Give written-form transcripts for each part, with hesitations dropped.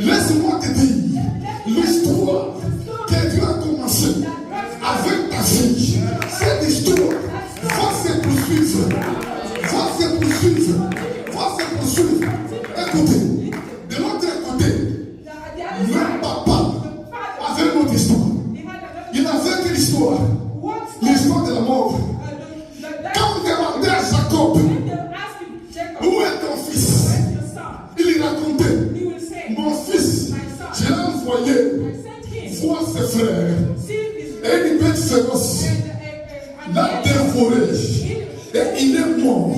Laisse-moi te dire, l'histoire que Dieu a commencé avec ta fille, cette histoire va se poursuivre. Va se poursuivre. Va se poursuivre. Écoutez, de l'autre côté, le papa avait une autre histoire. Il avait quelle histoire? L'histoire de la mort. Quand vous demandez à Jacob, où est ton fils? Il lui racontait, mon fils, je l'ai envoyé voir ses frères. Et une bête féroce l'a dévoré. Et il est mort.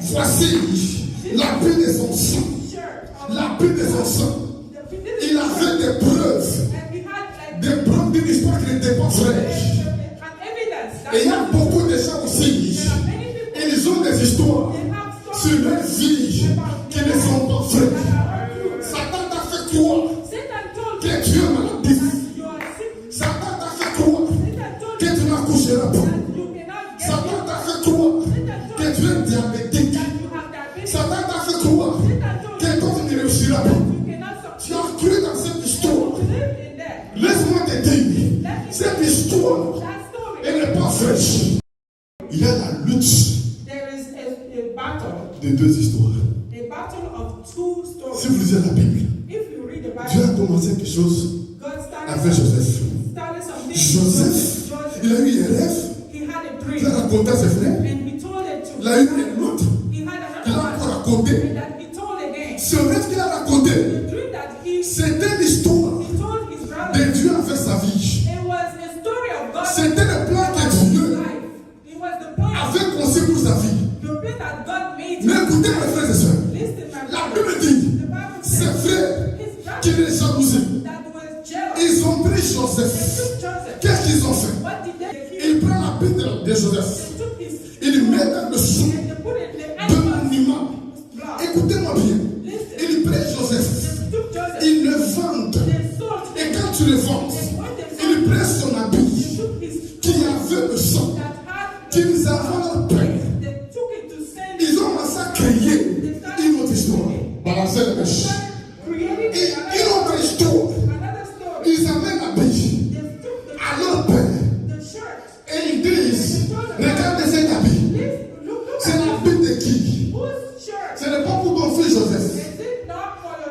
Voici la paix de son sang. La paix de son sang. Il avait des preuves d'une histoire qui n'était pas vraie. Et il y a beaucoup de gens aussi, ils ont des histoires sur leur vie qui ne sont pas vraies. Satan t'a fait croire que tu es maladif. Satan t'a fait croire que tu n'accoucheras pas. Satan t'a fait croire que tu es diabétique. Satan t'a fait croire que toi tu ne réussiras pas. Tu as cru dans cette histoire. Laisse-moi te dire, cette histoire, elle n'est pas fraîche. Il y a la lutte de deux histoires. Si vous lisez la Bible, Dieu a commencé quelque chose avec Joseph. Joseph, il a eu un rêve. Il a raconté à ses frères. Il a eu un autre. Il a encore raconté. Ce rêve qu'il a raconté, c'était l'histoire de Dieu avec sa vie. C'était le plan que Dieu avait conçu pour sa vie. Mais écoutez mes frères et sœurs, la Bible dit, ses frères qui les jalousaient, ils ont pris Joseph. Qu'est-ce qu'ils ont fait? Ils prennent la Bible de Joseph. Ils mettent dans le sang de monument. Écoutez-moi bien. Ils prennent Joseph. Ils le vendent. Et quand tu le vends, ils prennent son habit qui avait le sang qu'ils avaient leur père. Ils ont massacré une autre histoire. Balancer les mèches. Une autre histoire. Ils amènent l'habit à leur père. Et ils disent, regardez cet habit. C'est l'habit de qui? Ce n'est pas pour ton fils Joseph.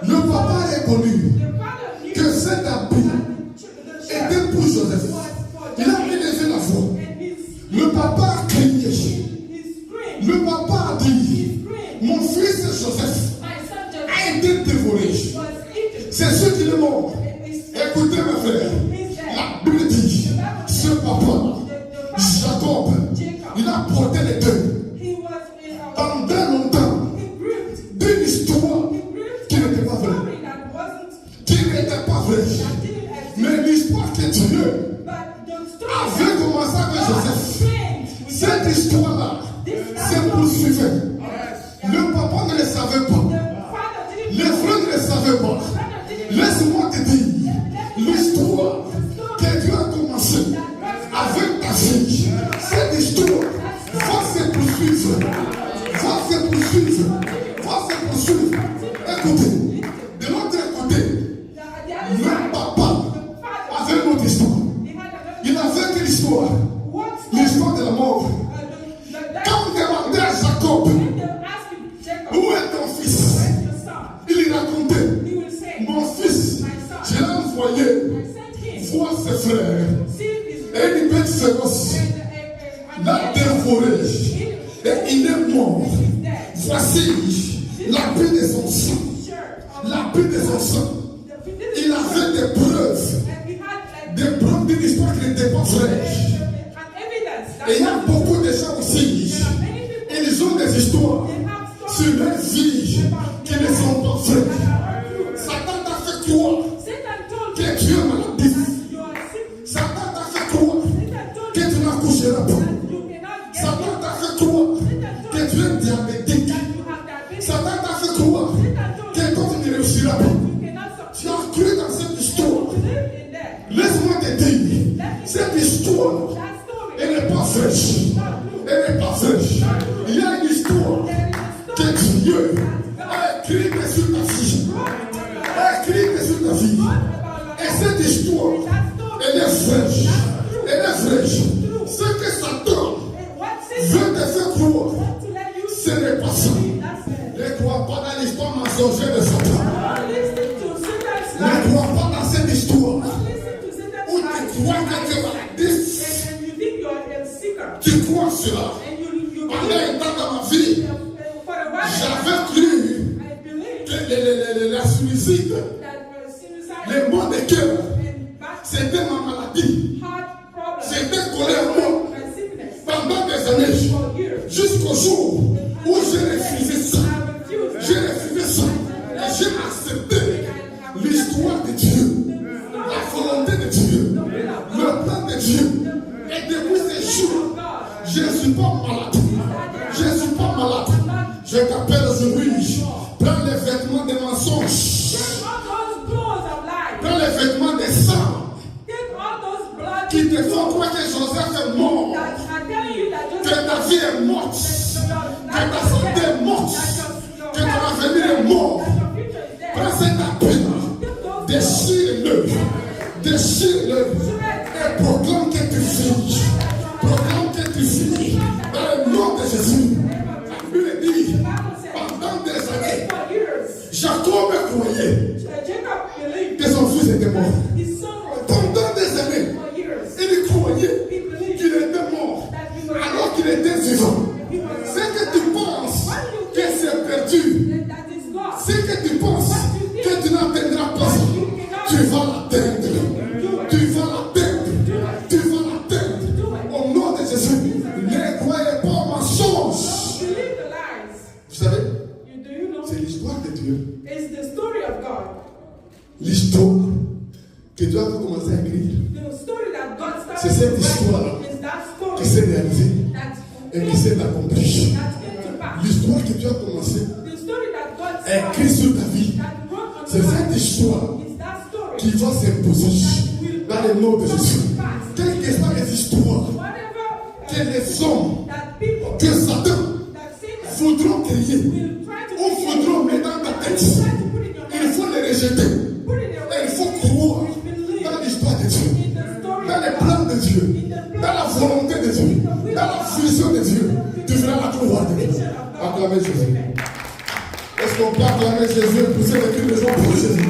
Le papa a reconnu que cet habit était pour Joseph. Il a élevé la voix. Le papa a crié. Le papa a dit, mon fils Joseph a été dévoré. C'est ce qui est mort. Écoutez mes frères, la Bible dit, ce papa, Jacob, il a porté les deux pendant longtemps d'une histoire qui n'était pas vraie. Qui n'était pas vraie. Mais l'histoire que Dieu avait commencé avec Joseph, cette histoire-là se poursuivait. Le papa ne le savait pas. Les frères ne le savaient pas. Laisse-moi te dire, l'histoire que Dieu a commencé avec ta fille, cette histoire va se poursuivre. Va se poursuivre. Va se poursuivre. Écoutez, de l'autre côté, le papa avait une autre histoire. Il avait quelle histoire? L'histoire de la mort. Quand vous demandez à Jacob, où est ton fils? Il lui racontait, mon fils, je l'ai envoyé voir ses frères. Et une bête féroce l'a dévoré. Et il est mort. Voici la paix de son sang. La paix de son sang. Il avait des preuves d'une histoire qui n'était pas vraie. Et il y a beaucoup de gens aussi, ils ont des histoires sur leur vie qui ne sont pas vraies. Satan t'a fait croire que tu es maladif. Satan t'a fait croire que tu n'accoucheras pas. Satan t'a fait croire que tu es diabétique. Satan t'a fait croire que toi tu ne réussiras pas. Tu as cru dans cette histoire. Laisse-moi te dire, cette histoire, elle n'est pas fraîche. Elle n'est pas fraîche. Il y a une histoire que Dieu a écrite sur ta fille. A écrite Dieu sur ta vie. Et cette histoire, elle est fraîche. Elle est fraîche. Ce que Satan veut te faire croire, ce n'est pas ça. Ne crois pas dans l'histoire mensongère de Satan. Ne crois pas dans cette histoire où tu crois que tu es tu crois cela. Pendant un temps dans ma vie, j'avais cru que la suicide, les maux de cœur, c'était ma maladie. C'était collé à moi pendant des années, jusqu'au jour où j'ai refusé ça. J'ai refusé ça. Et j'ai accepté l'histoire de Dieu, la volonté de Dieu, le plan de Dieu. Et depuis ce jour, je ne suis pas malade. Je ne suis pas malade. Je t'appelle aujourd'hui. Prends les vêtements des mensonges. Prends les vêtements des sang qui te font croire que Joseph est mort. Que ta vie est morte. Que ta santé est morte. Que ton avenir est mort. Prends cet appel. Déchire-le. Déchire-le. Et proclame que tu finis. Proclame que tu finis. Dans le nom de Jésus. La Bible dit, pendant des années, Jacob croyait que son fils était mort. Pendant des années, il croyait qu'il était mort alors qu'il était vivant. Ce que tu penses que c'est perdu, ce que tu penses que tu n'atteindras pas, tu vas l'atteindre. Tu vas l'atteindre. Tu vas l'atteindre. Au nom de Jésus, ne croyez pas au mensonge. Vous savez, c'est l'histoire de Dieu. L'histoire que Dieu a commencé à écrire. C'est cette histoire qui s'est réalisée et qui s'est accomplie. L'histoire que Dieu a commencé à écrire sur ta vie. C'est cette histoire qui va s'imposer dans le nom de Jésus. Quelles que soient les histoires que les hommes, que Satan voudront créer ou voudront mettre dans ta tête, il faut les rejeter. Et il faut croire dans l'histoire de Dieu, dans les plans de Dieu, dans la volonté de Dieu, dans la vision de Dieu. Tu verras la gloire de Dieu. Acclamez Jésus. Est-ce qu'on peut acclamer Jésus et pousser les cris de joie pour Jésus?